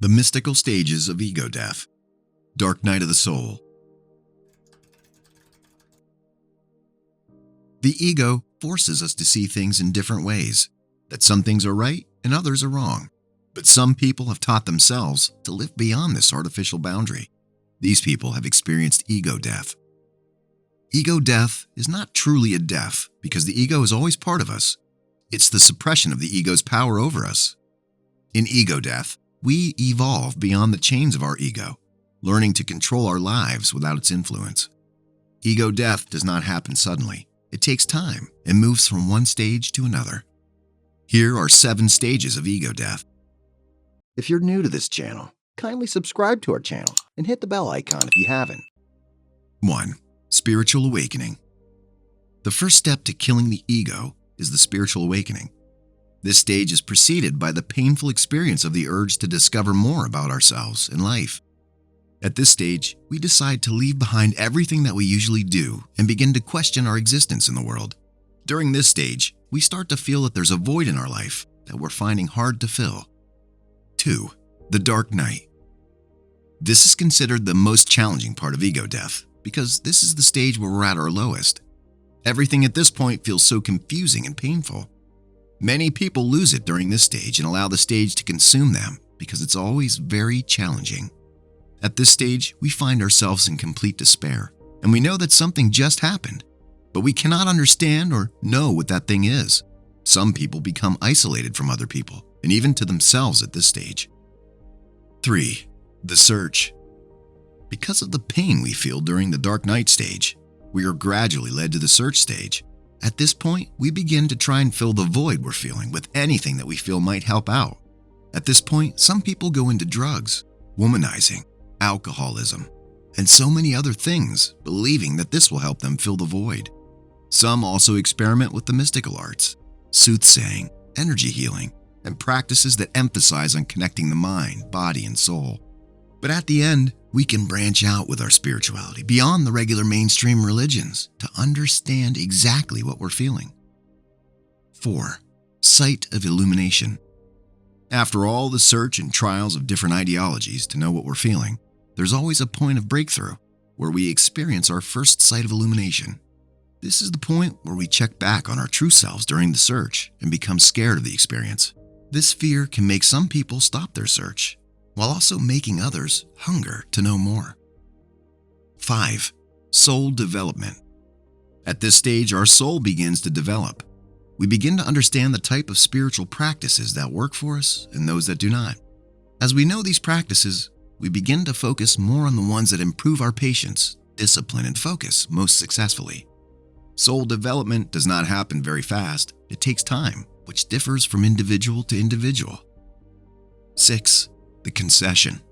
The mystical stages of ego death. Dark night of the soul. The ego forces us to see things in different ways, that some things are right and others are wrong. But some people have taught themselves to live beyond this artificial boundary. These people have experienced ego death. Ego death is not truly a death because the ego is always part of us. It's the suppression of the ego's power over us. In ego death, we evolve beyond the chains of our ego, learning to control our lives without its influence. Ego death does not happen suddenly. It takes time and moves from one stage to another. Here are 7 stages of ego death. If you're new to this channel, kindly subscribe to our channel and hit the bell icon if you haven't. 1. Spiritual awakening. The first step to killing the ego is the spiritual awakening. This stage is preceded by the painful experience of the urge to discover more about ourselves and life. At this stage, we decide to leave behind everything that we usually do and begin to question our existence in the world. During this stage, we start to feel that there's a void in our life that we're finding hard to fill. 2. The dark night. This is considered the most challenging part of ego death because this is the stage where we're at our lowest. Everything at this point feels so confusing and painful. Many people lose it during this stage and allow the stage to consume them because it's always very challenging. At this stage, we find ourselves in complete despair, and we know that something just happened, but we cannot understand or know what that thing is. Some people become isolated from other people, and even to themselves at this stage. 3. The search. Because of the pain we feel during the dark night stage, we are gradually led to the search stage. At this point, we begin to try and fill the void we're feeling with anything that we feel might help out. At this point, some people go into drugs, womanizing, alcoholism, and so many other things, believing that this will help them fill the void. Some also experiment with the mystical arts, soothsaying, energy healing, and practices that emphasize on connecting the mind, body, and soul. But at the end, we can branch out with our spirituality beyond the regular mainstream religions to understand exactly what we're feeling. 4. Sight of illumination. After all the search and trials of different ideologies to know what we're feeling, there's always a point of breakthrough where we experience our first sight of illumination. This is the point where we check back on our true selves during the search and become scared of the experience. This fear can make some people stop their search, while also making others hunger to know more. 5. Soul development. At this stage, our soul begins to develop. We begin to understand the type of spiritual practices that work for us and those that do not. As we know these practices, we begin to focus more on the ones that improve our patience, discipline, and focus most successfully. Soul development does not happen very fast. It takes time, which differs from individual to individual. 6. The concession.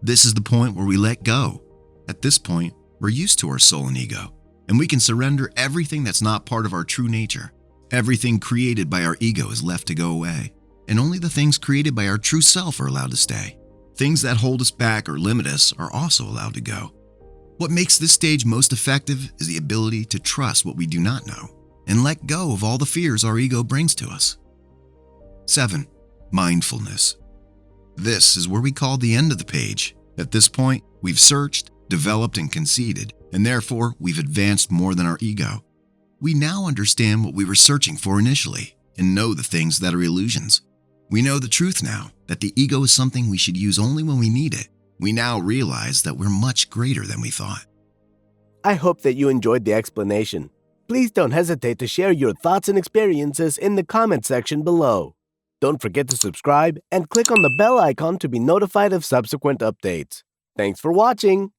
This is the point where we let go. At this point, we're used to our soul and ego, and we can surrender everything that's not part of our true nature. Everything created by our ego is left to go away, and only the things created by our true self are allowed to stay. Things that hold us back or limit us are also allowed to go. What makes this stage most effective is the ability to trust what we do not know and let go of all the fears our ego brings to us. 7. Mindfulness. This is where we call the end of the page. At this point, we've searched, developed, and conceded, and therefore we've advanced more than our ego. We now understand what we were searching for initially and know the things that are illusions. We know the truth now, that the ego is something we should use only when we need it. We now realize that we're much greater than we thought. I hope that you enjoyed the explanation. Please don't hesitate to share your thoughts and experiences in the comment section below. Don't forget to subscribe and click on the bell icon to be notified of subsequent updates. Thanks for watching!